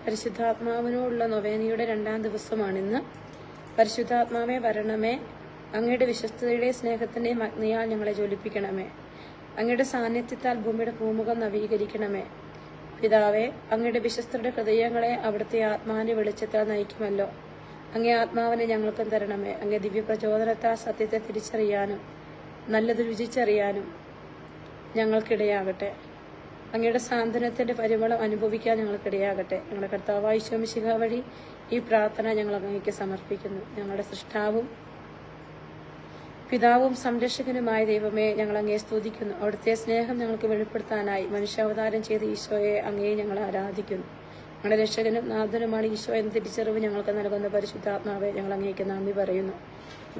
പരിശുദ്ധാത്മാവിനോടുള്ള നൊവേനയുടെ 2-ാം ദിവസമാണിന്ന്. പരിശുദ്ധാത്മാവെ വരണമേ, അങ്ങയുടെ വിശ്വസ്തയുടെ സ്നേഹത്തിന്റെയും അഗ്നിയാൽ ഞങ്ങളെ ജ്വലിപ്പിക്കണമേ. അങ്ങയുടെ സാന്നിധ്യത്താൽ ഭൂമിയുടെ പൂമുഖം നവീകരിക്കണമേ. പിതാവേ, അങ്ങയുടെ വിശ്വസ്തരുടെ ഹൃദയങ്ങളെ അവിടുത്തെ ആത്മാവിന്റെ വെളിച്ചത്താൽ നയിക്കുമല്ലോ. അങ്ങേ ആത്മാവിനെ ഞങ്ങൾക്കും തരണമേ. അങ്ങേ ദിവ്യപ്രചോദനത്താൽ സത്യത്തെ തിരിച്ചറിയാനും നല്ലത് രുചിച്ചറിയാനും ഞങ്ങൾക്കിടയാകട്ടെ. അങ്ങയുടെ സാന്ത്വനത്തിന്റെ പരിമളം അനുഭവിക്കാൻ ഞങ്ങൾക്കിടയാകട്ടെ. ഞങ്ങളുടെ കർത്താവായ ഈശോ മിശിഹാ വഴി ഈ പ്രാർത്ഥന ഞങ്ങൾ അങ്ങേക്ക് സമർപ്പിക്കുന്നു. ഞങ്ങളുടെ സൃഷ്ടാവും പിതാവും സംരക്ഷകനുമായ ദൈവമേ, ഞങ്ങൾ അങ്ങയെ സ്തുതിക്കുന്നു. അവിടുത്തെ സ്നേഹം ഞങ്ങൾക്ക് വെളിപ്പെടുത്താനായി മനുഷ്യാവതാരം ചെയ്ത ഈശോയെ അങ്ങയെ ഞങ്ങൾ ആരാധിക്കുന്നു. ഞങ്ങളുടെ രക്ഷകനും നാഥനുമാണ് ഈശോ എന്ന തിരിച്ചറിവ് ഞങ്ങൾക്ക് നൽകുന്ന പരിശുദ്ധാത്മാവെ, ഞങ്ങൾ അങ്ങേക്ക് നന്ദി പറയുന്നു.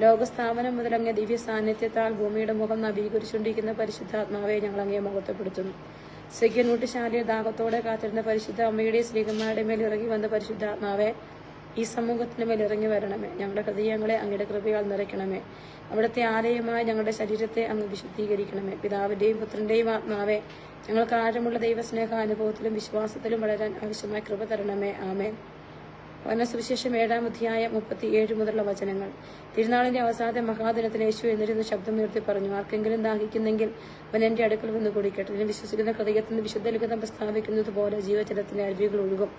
ലോകസ്ഥാപനം മുതൽ അങ്ങേ ദിവ്യ സാന്നിധ്യത്താൽ ഭൂമിയുടെ മുഖം നവീകരിച്ചുകൊണ്ടിരിക്കുന്ന പരിശുദ്ധാത്മാവെ, ഞങ്ങൾ അങ്ങയെ മഹത്വപ്പെടുത്തുന്നു. സഖ്യനൂട്ടുശാലിയ ദാഹത്തോടെ കാത്തിരുന്ന പരിശുദ്ധ അമ്മയുടെ സ്ത്രീകന്മാരുടെ മേൽ ഇറങ്ങി വന്ന പരിശുദ്ധാത്മാവെ, ഈ സമൂഹത്തിന് മേൽ ഇറങ്ങി വരണമേ. ഞങ്ങളുടെ ഹൃദയങ്ങളെ അങ്ങയുടെ കൃപയാൽ നിറയ്ക്കണമേ. അവിടുത്തെ ആലയമായി ഞങ്ങളുടെ ശരീരത്തെ അങ്ങ് വിശുദ്ധീകരിക്കണമേ. പിതാവിന്റെയും പുത്രന്റെയും ആത്മാവെ, ഞങ്ങൾക്ക് ആഴമുള്ള ദൈവസ്നേഹ അനുഭവത്തിലും വിശ്വാസത്തിലും വളരാൻ ആവശ്യമായ കൃപ തരണമേ. ആമേൻ. വചനസുവിശേഷം 7-ാം അധ്യായം 37 മുതലുള്ള വചനങ്ങൾ. തിരുനാളിന്റെ അവസാനത്തെ മഹാദിനത്തിന് യേശു എന്നിരുന്ന് ശബ്ദമുയർത്തി പറഞ്ഞു, ആർക്കെങ്കിലും ദാഹിക്കുന്നെങ്കിൽ അവൻ എന്റെ അടുക്കൽ വന്ന് കുടിക്കട്ടെ. എന്നെ വിശ്വസിക്കുന്ന ഹൃദയത്തിൽ നിന്ന് വിശുദ്ധ ലിഖിതം പ്രസ്താവിക്കുന്നത് പോലെ ജീവജലത്തിന്റെ അരുവികൾ ഒഴുകും.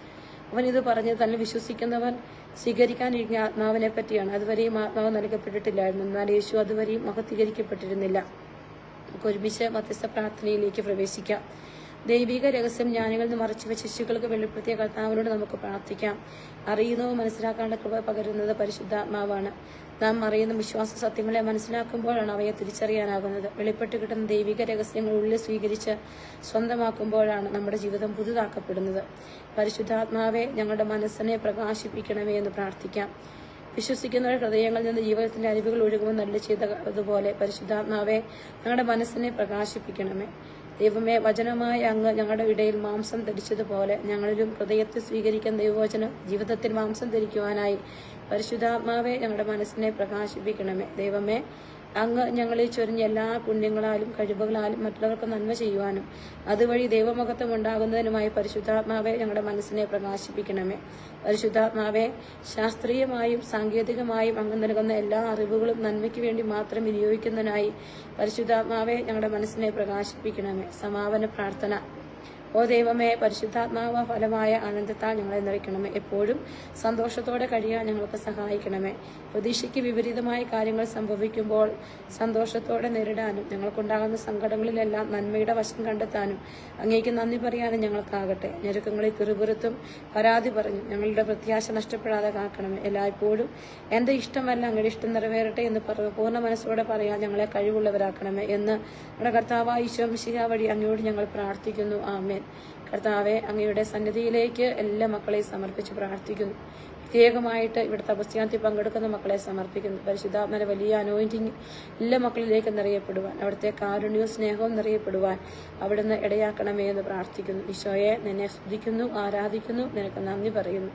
അവൻ ഇത് പറഞ്ഞത് തന്നെ വിശ്വസിക്കുന്നവൻ സ്വീകരിക്കാനിരിക്കുന്ന ആത്മാവിനെ പറ്റിയാണ്. അതുവരെയും ആത്മാവ് നൽകപ്പെട്ടിട്ടില്ലായിരുന്നു. എന്നാൽ യേശു അതുവരെയും മഹത്വീകരിക്കപ്പെട്ടിരുന്നില്ല. നമുക്ക് ഒരുമിച്ച് മധ്യസ്ഥ പ്രാർത്ഥനയിലേക്ക് പ്രവേശിക്കാം. ദൈവിക രഹസ്യം ജ്ഞാനികളിൽ നിന്ന് മറച്ചുവെച്ച ശിശുക്കൾക്ക് വെളിപ്പെടുത്തിയ കർത്താവിനോട് നമുക്ക് പ്രാർത്ഥിക്കാം. അറിയുന്നതും മനസ്സിലാക്കാനുള്ള കൃപ പകരുന്നത് പരിശുദ്ധാത്മാവാണ്. നാം അറിയുന്ന വിശ്വാസ സത്യങ്ങളെ മനസ്സിലാക്കുമ്പോഴാണ് അവയെ തിരിച്ചറിയാനാകുന്നത്. വെളിപ്പെട്ട് കിട്ടുന്ന ദൈവിക രഹസ്യങ്ങൾ ഉള്ളിൽ സ്വീകരിച്ച് സ്വന്തമാക്കുമ്പോഴാണ് നമ്മുടെ ജീവിതം പുതുതാക്കപ്പെടുന്നത്. പരിശുദ്ധാത്മാവെ, ഞങ്ങളുടെ മനസ്സിനെ പ്രകാശിപ്പിക്കണമേ എന്ന് പ്രാർത്ഥിക്കാം. വിശ്വസിക്കുന്നവരുടെ ഹൃദയങ്ങളിൽ നിന്ന് ജീവിതത്തിന്റെ അരുവികൾ ഒഴുകുമ്പോൾ നല്ല ചെയ്തതുപോലെ പരിശുദ്ധാത്മാവെ, ഞങ്ങളുടെ മനസ്സിനെ പ്രകാശിപ്പിക്കണമേ. ദൈവമേ, വചനമായ അങ്ങ് ഞങ്ങളുടെ ഇടയിൽ മാംസം ധരിച്ചതുപോലെ ഞങ്ങളിലും ഹൃദയത്തിൽ സ്വീകരിക്കുന്ന ദൈവവചനം ജീവിതത്തിൽ മാംസം ധരിക്കുവാനായി പരിശുദ്ധാത്മാവെ, ഞങ്ങളുടെ മനസ്സിനെ പ്രകാശിപ്പിക്കണമേ. ദൈവമേ, അങ്ങ് ഞങ്ങളിൽ ചൊരിഞ്ഞ എല്ലാ പുണ്യങ്ങളാലും കഴിവുകളാലും മറ്റുള്ളവർക്ക് നന്മ ചെയ്യുവാനും അതുവഴി ദൈവമഹത്വം ഉണ്ടാകുന്നതിനുമായി പരിശുദ്ധാത്മാവെ, ഞങ്ങളുടെ മനസ്സിനെ പ്രകാശിപ്പിക്കണമേ. പരിശുദ്ധാത്മാവെ, ശാസ്ത്രീയമായും സാങ്കേതികമായും അങ്ങ് നൽകുന്ന എല്ലാ അറിവുകളും നന്മയ്ക്ക് വേണ്ടി മാത്രം വിനിയോഗിക്കുന്നതിനായി പരിശുദ്ധാത്മാവെ, ഞങ്ങളുടെ മനസ്സിനെ പ്രകാശിപ്പിക്കണമേ. സമാപന പ്രാർത്ഥന. ഓ ദൈവമേ, പരിശുദ്ധാത്മാവ ഫലമായ ആനന്ദത്താൽ ഞങ്ങളെ നിറയ്ക്കണമേ. എപ്പോഴും സന്തോഷത്തോടെ കഴിയാൻ ഞങ്ങൾക്ക് സഹായിക്കണമേ. പ്രതീക്ഷയ്ക്ക് വിപരീതമായ കാര്യങ്ങൾ സംഭവിക്കുമ്പോൾ സന്തോഷത്തോടെ നേരിടാനും ഞങ്ങൾക്കുണ്ടാകുന്ന സങ്കടങ്ങളിലെല്ലാം നന്മയുടെ വശം കണ്ടെത്താനും അങ്ങേക്ക് നന്ദി പറയാനും ഞങ്ങൾക്കാകട്ടെ. ഞെരുക്കങ്ങളിൽ പിറുപിറുത്തും പരാതി പറഞ്ഞു ഞങ്ങളുടെ പ്രത്യാശ നഷ്ടപ്പെടാതെ കാക്കണമേ. എല്ലായ്പ്പോഴും എന്റെ ഇഷ്ടമല്ല അങ്ങയുടെ ഇഷ്ടം നിറവേറട്ടെ എന്ന് പൂർണ്ണ മനസ്സോടെ പറയാൻ ഞങ്ങളെ കഴിവുള്ളവരാക്കണമേ എന്ന് നമ്മുടെ കർത്താവായ ഈശോ മിശിഹാ വഴി അങ്ങയോട് ഞങ്ങൾ പ്രാർത്ഥിക്കുന്നു. ആമേൻ. കർത്താവെ, അങ്ങയുടെ സന്നിധിയിലേക്ക് എല്ലാ മക്കളെയും സമർപ്പിച്ച് പ്രാർത്ഥിക്കുന്നു. പ്രത്യേകമായിട്ട് ഇവിടെ തപസ്യാന്തി പങ്കെടുക്കുന്ന മക്കളെ സമർപ്പിക്കുന്നു. പരിശുദ്ധാത്മാവിന്റെ വലിയ അനോയിന്റിങ് എല്ലാ മക്കളിലേക്ക് നിറയപ്പെടുവാൻ, അവിടുത്തെ കാരുണ്യവും സ്നേഹവും നിറയപ്പെടുവാൻ അവിടുന്ന് ഇടയാക്കണമേ എന്ന് പ്രാർത്ഥിക്കുന്നു. ഈശോയെ, നിന്നെ സ്തുതിക്കുന്നു, ആരാധിക്കുന്നു, നിനക്ക് നന്ദി പറയുന്നു.